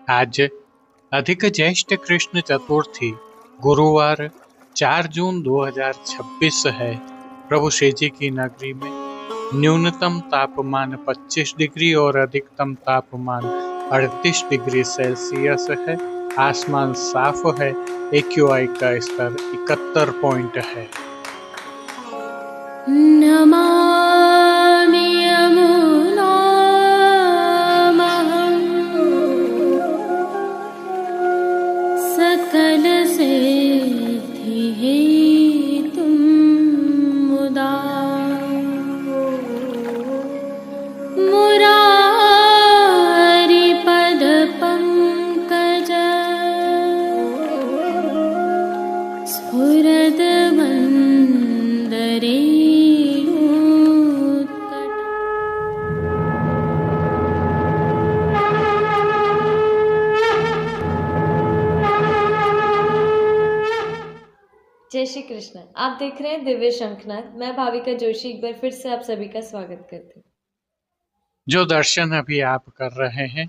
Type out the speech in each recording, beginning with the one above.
आज अधिक ज्येष्ठ कृष्ण चतुर्थी गुरुवार 4 जून 2026 है। प्रभु श्री जी की नगरी में न्यूनतम तापमान 25 डिग्री और अधिकतम तापमान 38 डिग्री सेल्सियस है। आसमान साफ है। AQI का स्तर 71 पॉइंट है। नमामि यमुनामहं सकलसिद्धिहेतुं मुदा मुरारिपदपङ्कज स्फुरद्वन्दरे जय श्री कृष्ण। आप देख रहे हैं दिव्य शंखनाद। मैं भाविका जोशी एक बार फिर से आप सभी का स्वागत करती हूँ। जो दर्शन अभी आप कर रहे हैं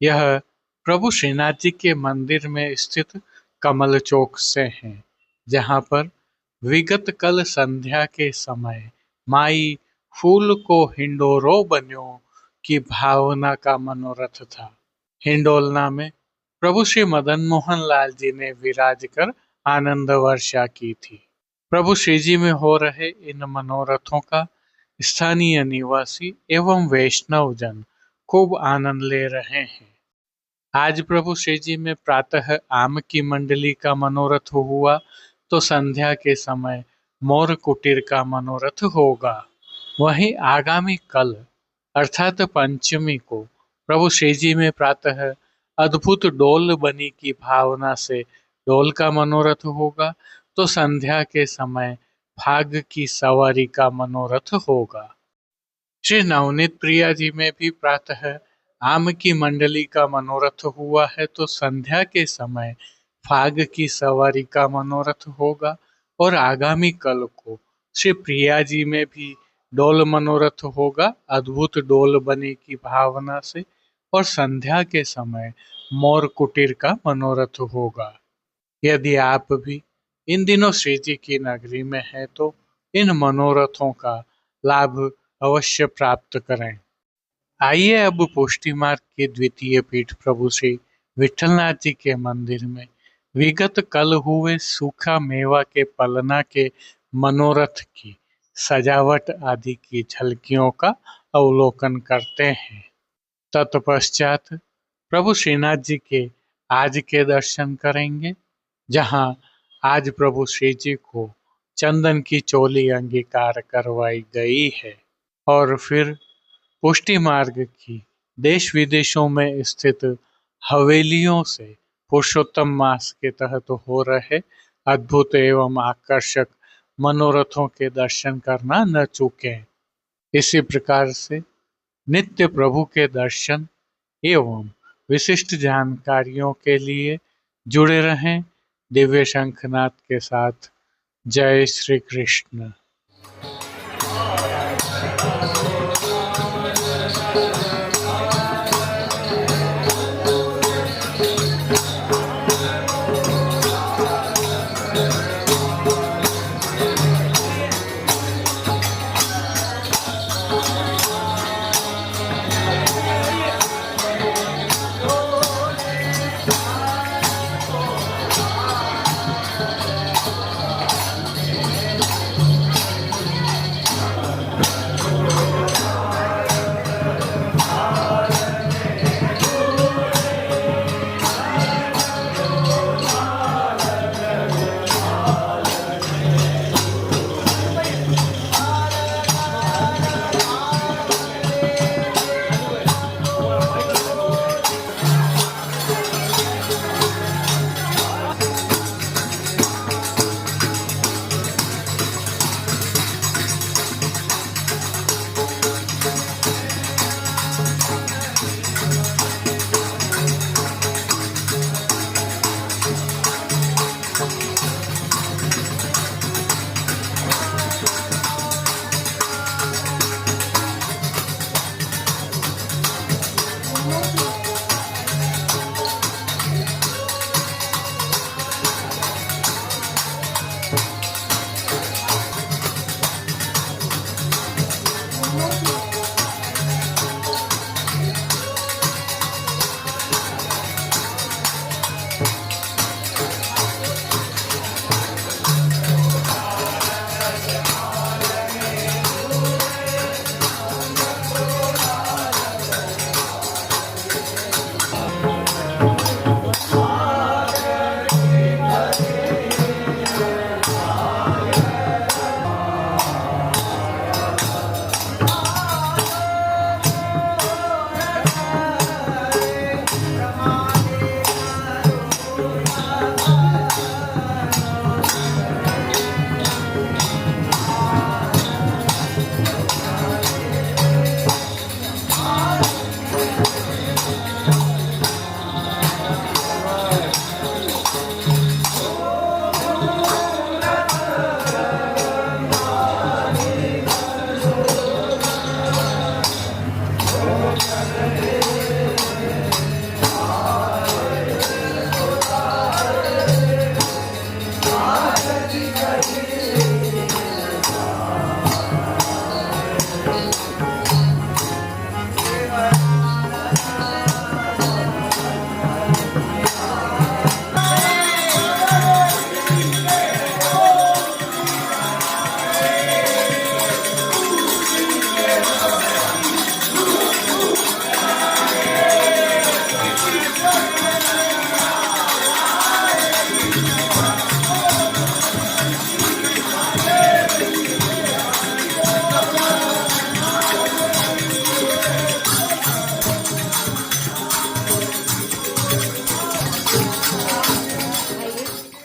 यह प्रभु श्रीनाथ जी के मंदिर में स्थित कमल चौक से हैं, जहां पर विगत कल संध्या के समय माई फूल को हिंडोरो बन्यो की भावना का मनोरथ था। हिंडोलना में प्रभु श्री मदन मोहन लाल जी ने विराज कर आनंद वर्षा की थी। प्रभु श्री जी में हो रहे इन मनोरथों का स्थानीय निवासी एवं वैष्णव जन खूब आनंद ले रहे हैं। आज प्रभु श्री जी में प्रातः आम की मंडली का मनोरथ हुआ तो संध्या के समय मोर कुटीर का मनोरथ होगा। वहीं आगामी कल अर्थात पंचमी को प्रभु श्री जी में प्रातः अद्भुत डोल बनी की भावना से डोल का मनोरथ होगा तो संध्या के समय फाग की सवारी का मनोरथ होगा। श्री नवनीत प्रिया जी में भी प्रातः आम की मंडली का मनोरथ हुआ है तो संध्या के समय फाग की सवारी का मनोरथ होगा और आगामी कल को श्री प्रिया जी में भी डोल मनोरथ होगा अद्भुत डोल बने की भावना से और संध्या के समय मोर कुटीर का मनोरथ होगा। यदि आप भी इन दिनों श्री जी की नगरी में हैं तो इन मनोरथों का लाभ अवश्य प्राप्त करें। आइए अब पुष्टि मार्ग के द्वितीय पीठ प्रभु श्री विठलनाथ जी के मंदिर में विगत कल हुए सूखा मेवा के पलना के मनोरथ की सजावट आदि की झलकियों का अवलोकन करते हैं। तत्पश्चात प्रभु श्रीनाथ जी के आज के दर्शन करेंगे, जहां आज प्रभु श्री जी को चंदन की चोली अंगीकार करवाई गई है। और फिर पुष्टि मार्ग की देश विदेशों में स्थित हवेलियों से पुरुषोत्तम मास के तहत हो रहे अद्भुत एवं आकर्षक मनोरथों के दर्शन करना न चूकें। इसी प्रकार से नित्य प्रभु के दर्शन एवं विशिष्ट जानकारियों के लिए जुड़े रहें दिव्य शंखनाद के साथ। जय श्री कृष्ण।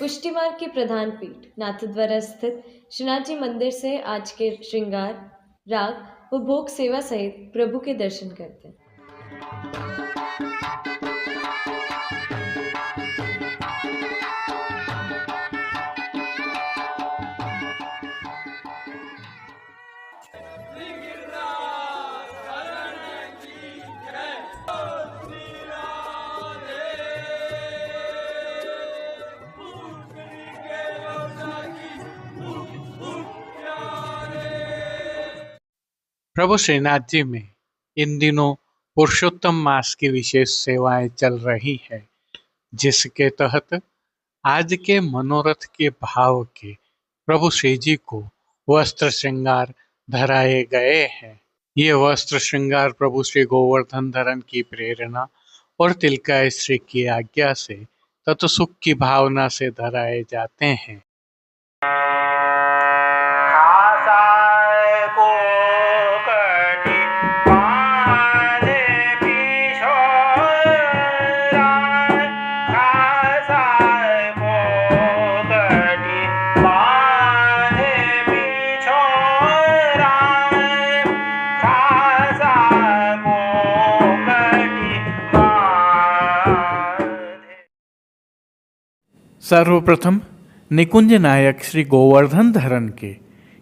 पुष्टि मार्ग की प्रधान पीठ नाथद्वारा स्थित श्रीनाथ जी मंदिर से आज के श्रृंगार, राग व भोग सेवा सहित प्रभु के दर्शन करते हैं। प्रभु श्रीनाथ जी में इन दिनों पुरुषोत्तम मास की विशेष सेवाएं चल रही है, जिसके तहत आज के मनोरथ के भाव के प्रभु श्री जी को वस्त्र श्रृंगार धराए गए हैं। ये वस्त्र श्रृंगार प्रभु श्री गोवर्धन धरन की प्रेरणा और तिलकाय श्री की आज्ञा से तत्सुख की भावना से धराए जाते हैं। सर्वप्रथम निकुंज नायक श्री गोवर्धन धरन के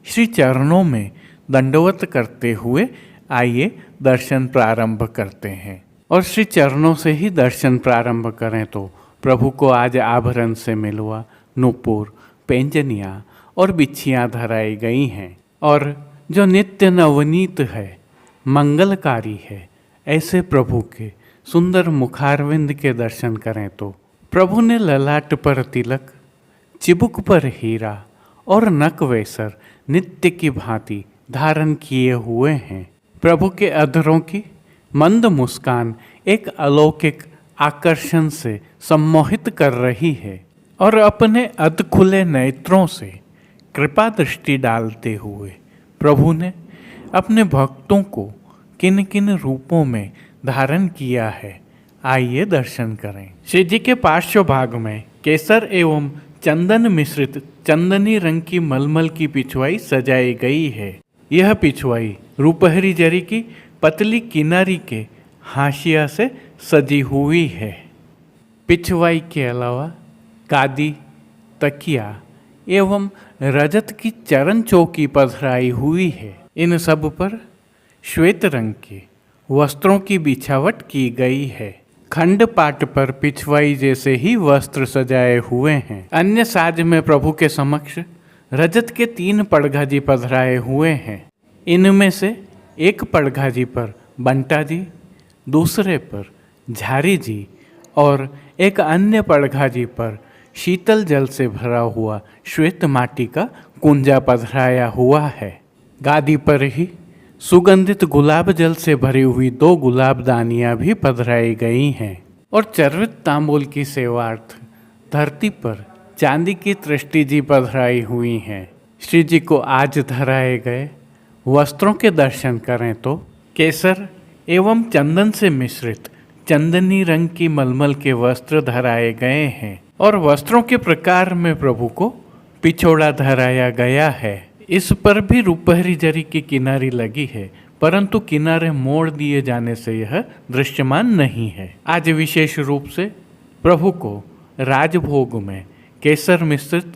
श्री चरणों में दंडवत करते हुए आइए दर्शन प्रारंभ करते हैं। और श्री चरणों से ही दर्शन प्रारंभ करें तो प्रभु को आज आभरण से मिलवा, नूपुर, पैंजनियाँ और बिच्छियाँ धराई गई हैं। और जो नित्य नवनीत है, मंगलकारी है, ऐसे प्रभु के सुंदर मुखारविंद के दर्शन करें तो प्रभु ने ललाट पर तिलक, चिबुक पर हीरा और नक वेसर नित्य की भांति धारण किए हुए हैं। प्रभु के अधरों की मंद मुस्कान एक अलौकिक आकर्षण से सम्मोहित कर रही है और अपने अध खुले नेत्रों से कृपा दृष्टि डालते हुए प्रभु ने अपने भक्तों को किन किन रूपों में धारण किया है, आइए दर्शन करें। श्री जी के पार्श्व भाग में केसर एवं चंदन मिश्रित चंदनी रंग की मलमल की पिछवाई सजाई गई है। यह पिछवाई रूपहरी जरी की पतली किनारी के हाशिया से सजी हुई है। पिछवाई के अलावा गादी, तकिया एवं रजत की चरण चौकी पधराई हुई है। इन सब पर श्वेत रंग के वस्त्रों की बिछावट की गई है। खंड पाट पर पिछवाई जैसे ही वस्त्र सजाए हुए हैं। अन्य साज में प्रभु के समक्ष रजत के 3 पड़घा जी पधराए हुए हैं। इनमें से एक पड़घा जी पर बंटा जी, दूसरे पर झारी जी और एक अन्य पड़घा जी पर शीतल जल से भरा हुआ श्वेत माटी का कुंजा पधराया हुआ है। गादी पर ही सुगंधित गुलाब जल से भरी हुई 2 गुलाबदानियाँ भी पधराई गई हैं और चर्वित तांबूल की सेवार्थ धरती पर चांदी की तृष्टि जी पधराई हुई हैं। श्री जी को आज धराए गए वस्त्रों के दर्शन करें तो केसर एवं चंदन से मिश्रित चंदनी रंग की मलमल के वस्त्र धराए गए हैं और वस्त्रों के प्रकार में प्रभु को पिछोड़ा धराया गया है। इस पर भी रूपहरी जरी की किनारी लगी है, परंतु किनारे मोड़ दिए जाने से यह दृश्यमान नहीं है। आज विशेष रूप से प्रभु को राजभोग में केसर मिश्रित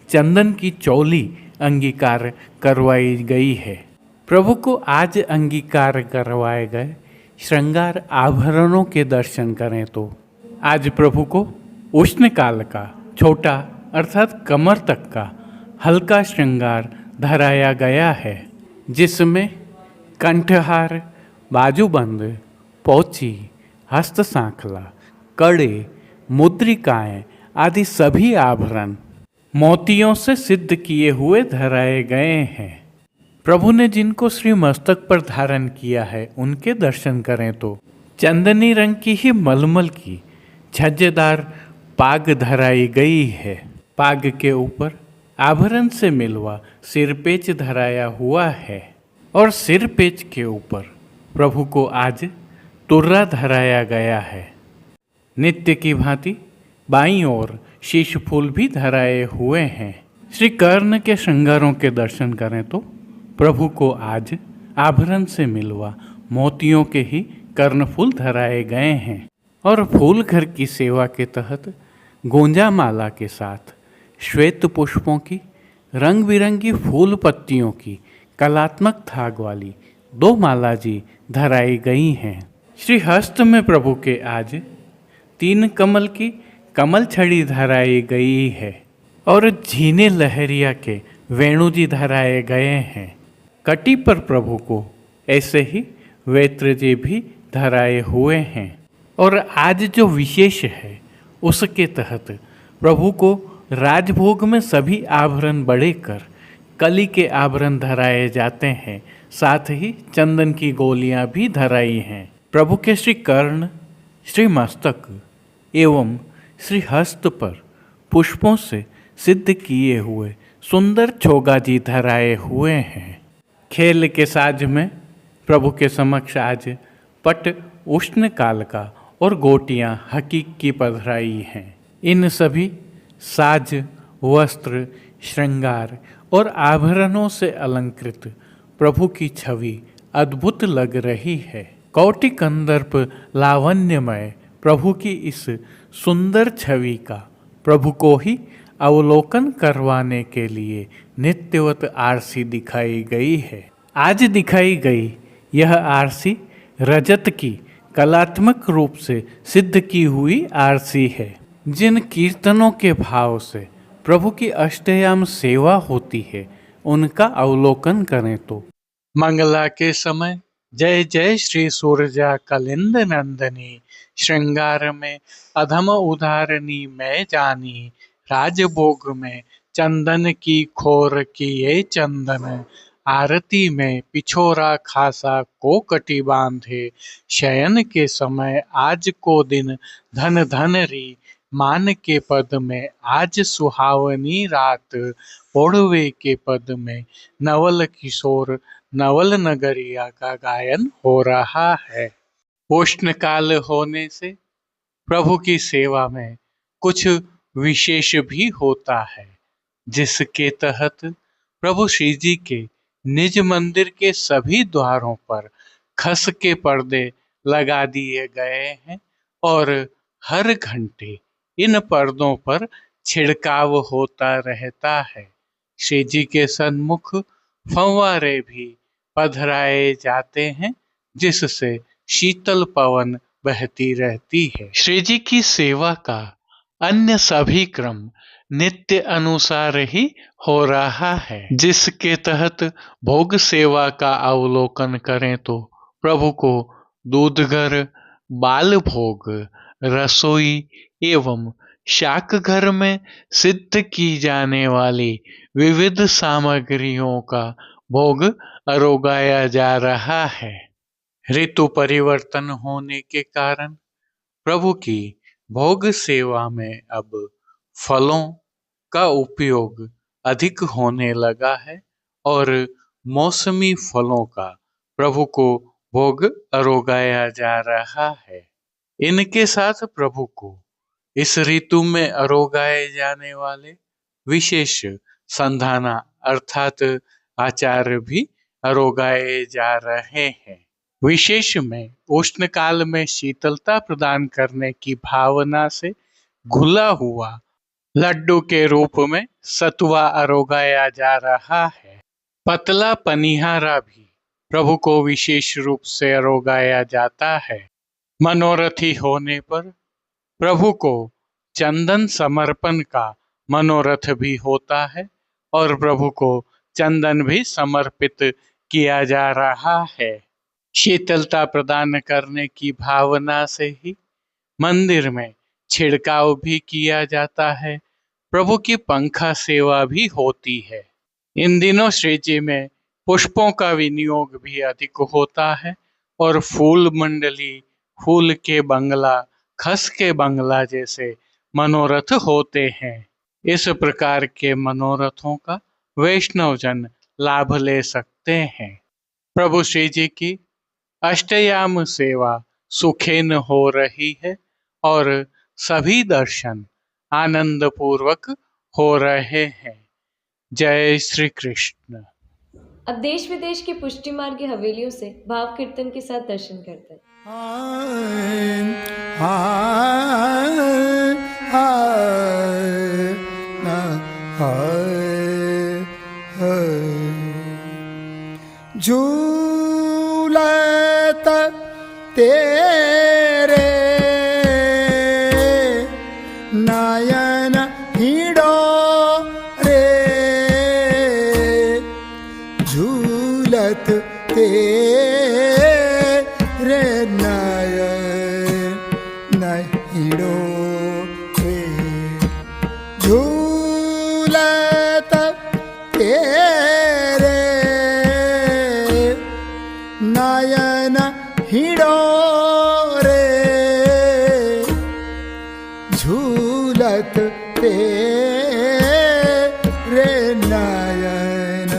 चंदन की चौली अंगीकार करवाई गई है। प्रभु को आज अंगीकार करवाए गए श्रृंगार आभरणों के दर्शन करें तो आज प्रभु को उष्ण काल का छोटा अर्थात कमर तक का हल्का श्रृंगार धराया गया है, जिसमें कंठहार, बाजूबंद, पोची, हस्त सांखला, कड़े, मुद्रिकाएं आदि सभी आभरण मोतियों से सिद्ध किए हुए धराए गए हैं। प्रभु ने जिनको श्री मस्तक पर धारण किया है उनके दर्शन करें तो चंदनी रंग की ही मलमल की छज्जेदार पाग धराई गई है। पाग के ऊपर आभरण से मिलवा सिरपेच धराया हुआ है और सिरपेच के ऊपर प्रभु को आज तुर्रा धराया गया है। नित्य की भांति बाईं ओर शीश फूल भी धराए हुए हैं। श्री कर्ण के श्रृंगारों के दर्शन करें तो प्रभु को आज आभरण से मिलवा मोतियों के ही कर्णफूल धराए गए हैं और फूल घर की सेवा के तहत गोंजा माला के साथ श्वेत पुष्पों की रंग बिरंगी फूल पत्तियों की कलात्मक थाग वाली 2 माला जी धराई गई हैं। श्री हस्त में प्रभु के आज 3 कमल की कमल छड़ी धराई गई है और झीने लहरिया के वेणु जी धराए गए हैं। कटी पर प्रभु को ऐसे ही वेत्र जी भी धराए हुए हैं और आज जो विशेष है उसके तहत प्रभु को राजभोग में सभी आभरण बढ़ेकर कली के आभरण धराए जाते हैं, साथ ही चंदन की गोलियां भी धराई हैं। प्रभु के श्री कर्ण, श्री मस्तक एवं श्री हस्त पर पुष्पों से सिद्ध किए हुए सुंदर चोगा जी धराए हुए हैं। खेल के साज में प्रभु के समक्ष आज पट उष्ण काल का और गोटियां हकीक की पधराई हैं। इन सभी साज, वस्त्र, श्रृंगार और आभरणों से अलंकृत प्रभु की छवि अद्भुत लग रही है। कौटि कंदर्प लावण्यमय प्रभु की इस सुंदर छवि का प्रभु को ही अवलोकन करवाने के लिए नित्यवत आरसी दिखाई गई है। आज दिखाई गई यह आरसी रजत की कलात्मक रूप से सिद्ध की हुई आरसी है। जिन कीर्तनों के भाव से प्रभु की अष्टयाम सेवा होती है उनका अवलोकन करें तो मंगला के समय जय जय श्री सूरजा कलिंद नंदनी, श्रृंगार में अधम उदारनी मैं जानी, राजभोग में चंदन की खोर किए चंदन, आरती में पिछोरा खासा को कटी बांधे, शयन के समय आज को दिन धन धन री, मान के पद में आज सुहावनी रात, ओढ़वे के पद में नवल किशोर नवल नगरिया का गायन हो रहा है। उष्ण काल होने से प्रभु की सेवा में कुछ विशेष भी होता है, जिसके तहत प्रभु श्री जी के निज मंदिर के सभी द्वारों पर खस के पर्दे लगा दिए गए हैं और हर घंटे इन पर्दों पर छिड़काव होता रहता है। श्री जी के सन्मुख फव्वारे भी पधराए जाते हैं, जिससे शीतल पवन बहती रहती है। श्री जी की सेवा का अन्य सभी क्रम नित्य अनुसार ही हो रहा है, जिसके तहत भोग सेवा का अवलोकन करें तो प्रभु को दूधघर, बाल भोग, रसोई एवं शाक घर में सिद्ध की जाने वाली विविध सामग्रियों का भोग अरोगाया जा रहा है। ऋतु परिवर्तन होने के कारण प्रभु की भोग सेवा में अब फलों का उपयोग अधिक होने लगा है और मौसमी फलों का प्रभु को भोग अरोगाया जा रहा है। इनके साथ प्रभु को इस ऋतु में अरोगाए जाने वाले विशेष संधाना अर्थात आचार भी अरोगाए जा रहे हैं। विशेष में उष्ण काल में शीतलता प्रदान करने की भावना से घुला हुआ लड्डू के रूप में सतुआ अरोगाया जा रहा है। पतला पनिहारा भी प्रभु को विशेष रूप से अरोगाया जाता है। मनोरथी होने पर प्रभु को चंदन समर्पण का मनोरथ भी होता है और प्रभु को चंदन भी समर्पित किया जा रहा है। शीतलता प्रदान करने की भावना से ही मंदिर में छिड़काव भी किया जाता है। प्रभु की पंखा सेवा भी होती है। इन दिनों श्री जी में पुष्पों का विनियोग भी अधिक होता है और फूल मंडली, फूल के बंगला, खस के बंगला जैसे मनोरथ होते हैं। इस प्रकार के मनोरथों का वैष्णवजन लाभ ले सकते हैं। प्रभु श्री जी की अष्टयाम सेवा सुखेन हो रही है और सभी दर्शन आनंद पूर्वक हो रहे हैं। जय श्री कृष्ण। अब देश विदेश की पुष्टि मार्ग की हवेलियों से भाव कीर्तन के साथ दर्शन करते हैं। झूलत तेरे नयन हिड़ो रे, झूलत तेरे नयन हिड़ो रे, झूलत तेरे नयन हिड़ो रे, झूलत तेरे नयन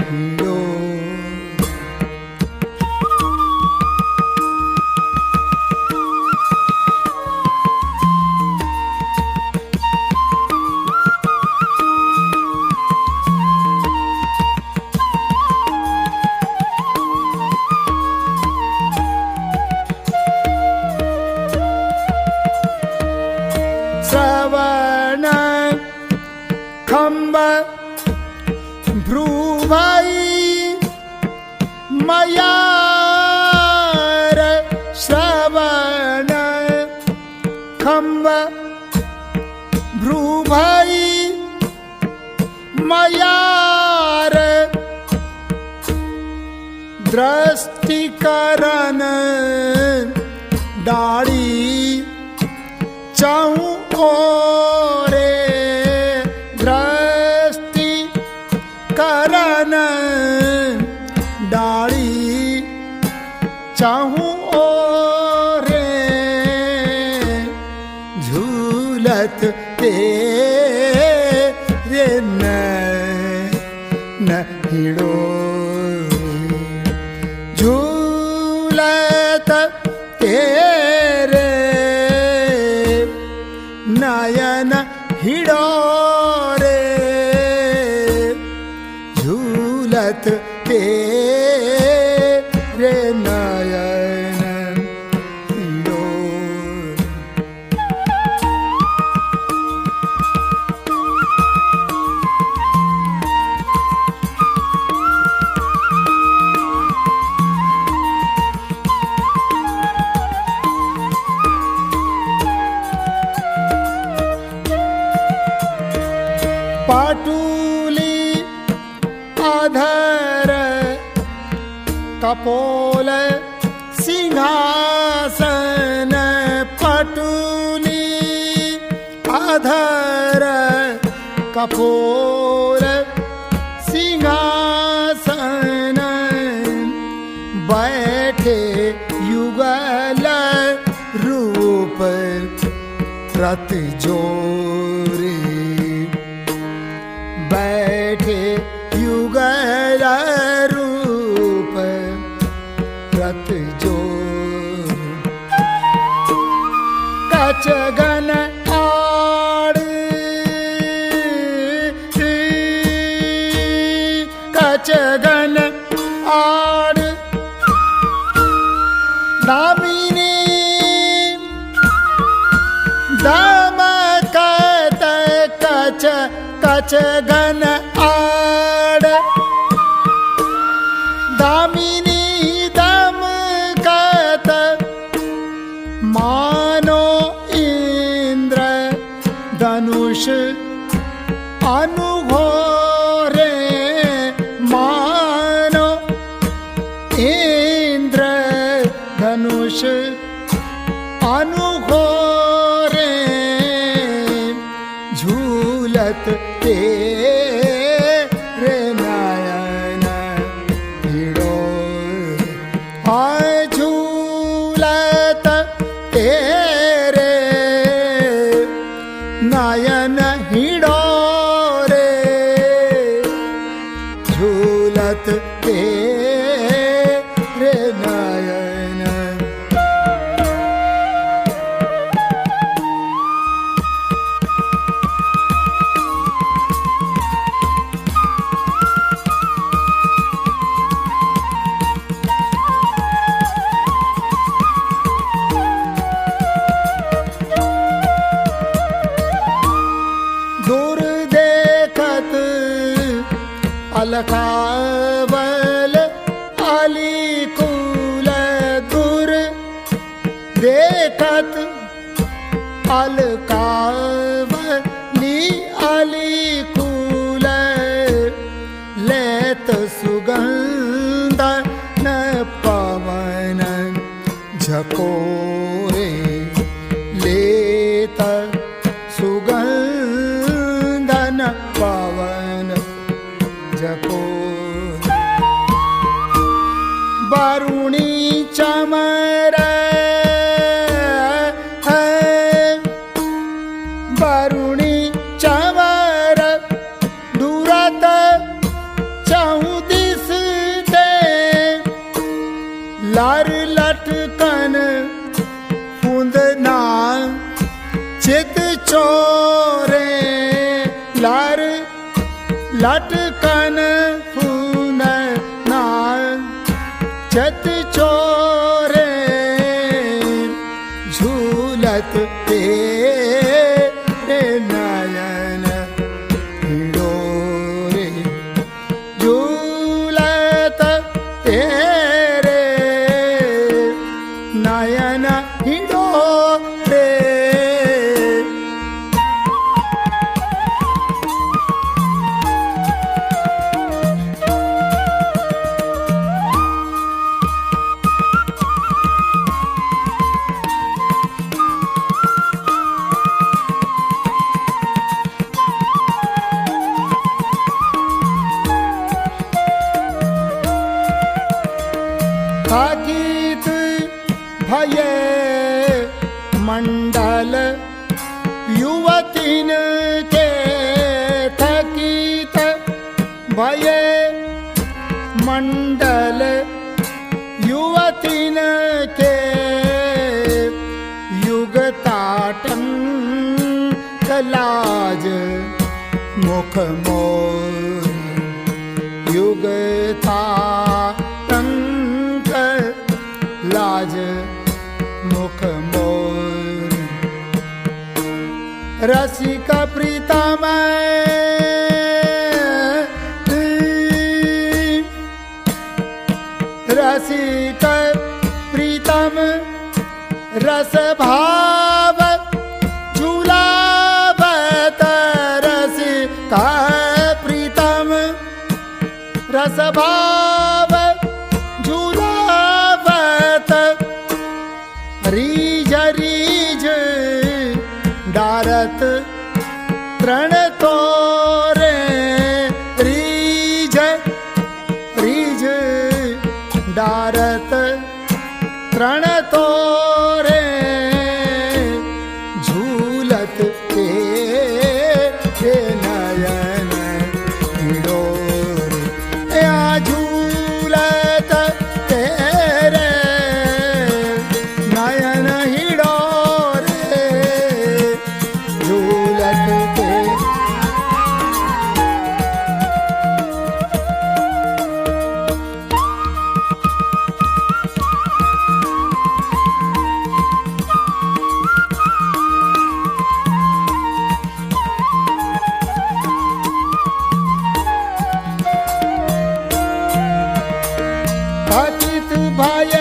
हिड़ो। श्रवण खंब भ्रूभाई मयार, श्रवण खंब भ्रूभाई मयार, दृष्टिकरण डाड़ी चाहूं ओरे, दृष्टि करन डाड़ी चाहूं ओरे, झूलत तेरे नयन हिड़ो, झूलत तेरे नयन हिड़ो रे, झूलत तेरे नयन हिड़ो। पाटूली आधर कपोल सिंहासन, पाटूली आधर कपोल सिंहासन, बैठे युगल रूप रत जोरे, बैठे युगल रूप रत जो, कच गन आड़, कच गन आड़ दामिनी दमकत, कच कच गन आड़ दामिनी दमकत, मानो इंद्र धनुष अनुघोरे, मानो इंद्र धनुष अनुघोरे, झूलत तेरे नयन हिड़ो, झूलत तेरे नयन हिड़ो रे, झूलत तेरे नयन। अलखावल अलीकुल दूर देखत अलकावली अलीकुल लेत सुगंध न पवन झकोरे लेत सुगंध न पवन झकोरे बारुणी चमर बारुणी चमर दूरत चौदिस दे लार लटकन फूंदना चित चोरे लार लटकन फूंदना चित चोरे झूलत तेरे नयन हिडोरे झूलत तेरे नयन हिडोरे थकित भय मंडल युवतीन के थकित भय मंडल युवतीन के युगताटंक लाज मुख मोर युगताटंक लाज मुख मोर रसिक प्रीतम रसिक प्रीतम रस भाव झूलावत रसिक प्रीतम रस भाव झूलावत रीझ रीझ डारत तृण तोरे रीझ रीझ डारत तृण तोरे झूलत तेरे नयन हिडोरे या झूलत तेरे नयन हिडोरे झूलत तेरे थकित भय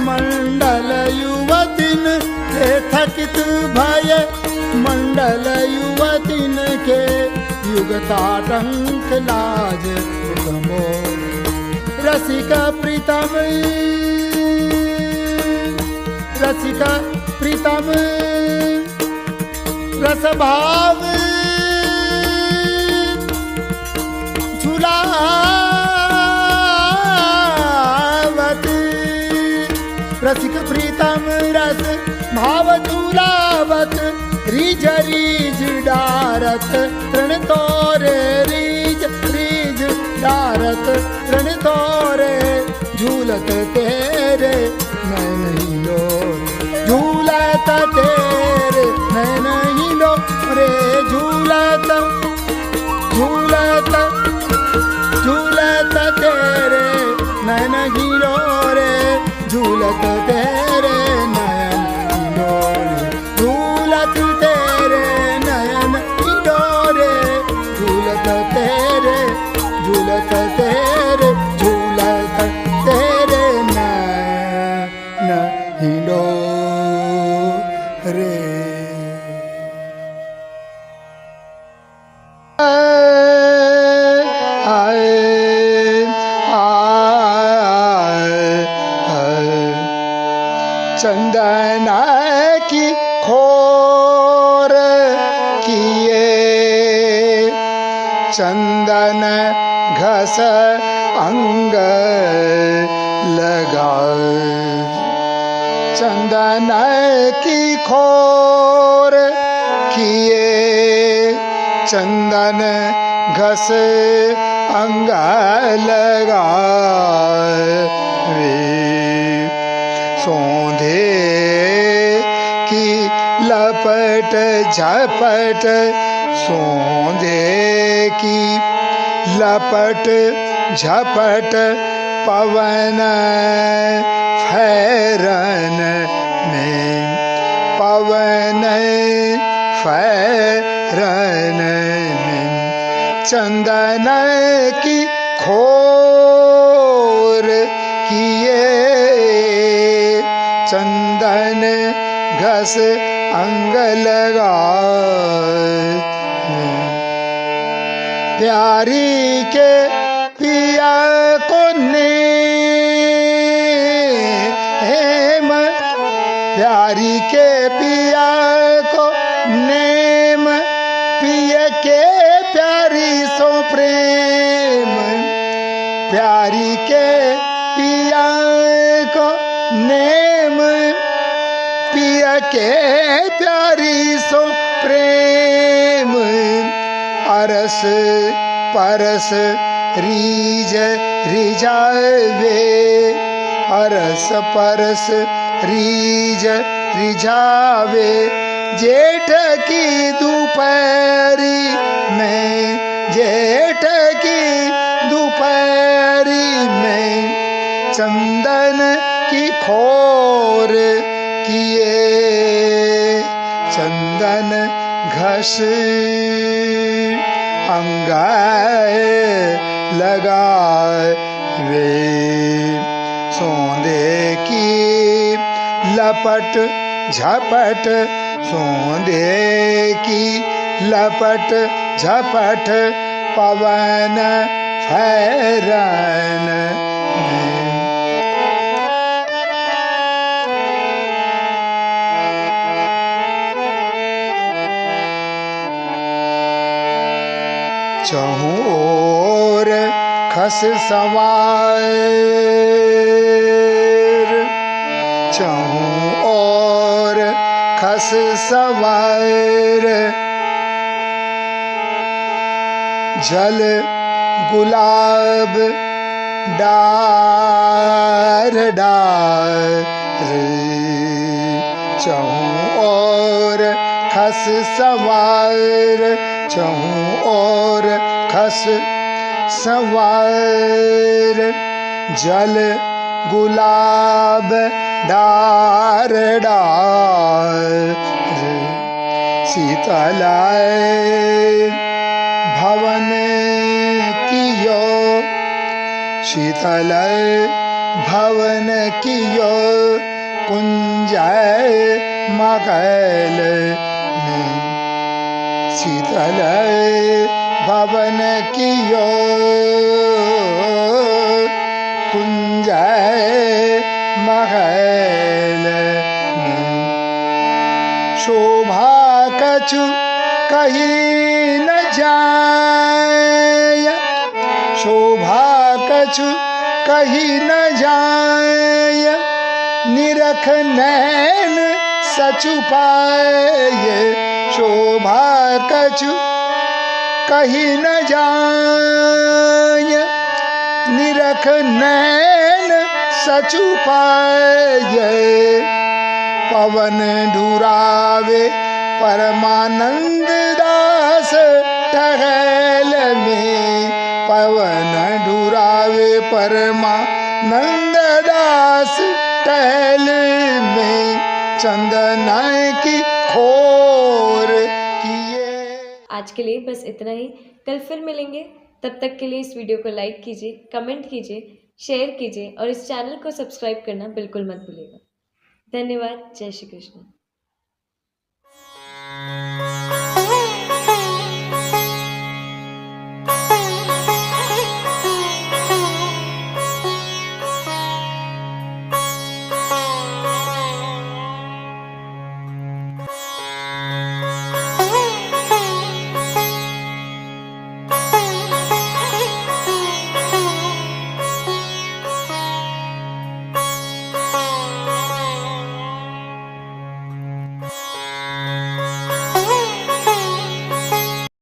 मंडल युवतीन के थकित भय मंडल युवतीन के युगताटंक लाज गमो रसिक प्रीतम रसिक प्रीतम रस भाव झूलावत रसिक प्रीतम रस भाव झूलावत रीझ रीझ डारत तृण तोरे रीझ रीझ डारत तृण तोरे झूलत तेरे नैन हिलोरे झूलत तेरे नैन हिलोरे झूलत झूलत झूलत तेरे नैन हिलोरे झूलत तेरे नयन हिलोरे झूलत तेरे नयन हिलोरे झूलत चंदन की खोर किए, चंदन घस अंग लगा, चंदन की खोर किए, चंदन घस अंग लगा, सोंधे की लपट झपट, सोंधे की लपट झपट, पवन फैरन में, पवन फैरन में, चंदन की खोर किए, चंदन घस अंग लगा, प्यारी के पिया को नेम, प्यारी के पिया को नेम, पिय के प्यारी सो प्रेम, प्यारी के पिया को नेम, पिय के प्यारी सो प्रेम, अरस परस रीज रिझावे, अरस परस रीज रिझावे, जेठ की दोपहरी में, जेठ की दोपहरी में, चंदन की खोर किए, चंदन घस अंग लगावे, सोंधे की लपट झपट, सोंधे की लपट झपट, पवन फैरन में, चहु ओर खस सवार, चहु ओर खस सवार, जल गुलाब डार डार, चहु ओर खस सवार, चहु ओर खस सवार, जल गुलाब डार डार, शीतलाय भवन कियो, शीतलाय भवन कियो, कुंजय मगल में, शीतलाय भवन कियो, कुंजय महल में, शोभा कछु कहीं न जाय, शोभा कछु कहीं न जाय, निरख नैन सचु पाए, शोभा कछु कहीं न जाय, निरख नैन सचु पाए, पवन डुरावे परमानंद दास टहल में, पवन डुरावे परमानंद दास टहल में, चंदन की खोर किए। आज के लिए बस इतना ही। कल फिर मिलेंगे। तब तक के लिए इस वीडियो को लाइक कीजिए, कमेंट कीजिए, शेयर कीजिए और इस चैनल को सब्सक्राइब करना बिल्कुल मत भूलिएगा। धन्यवाद। जय श्री कृष्ण।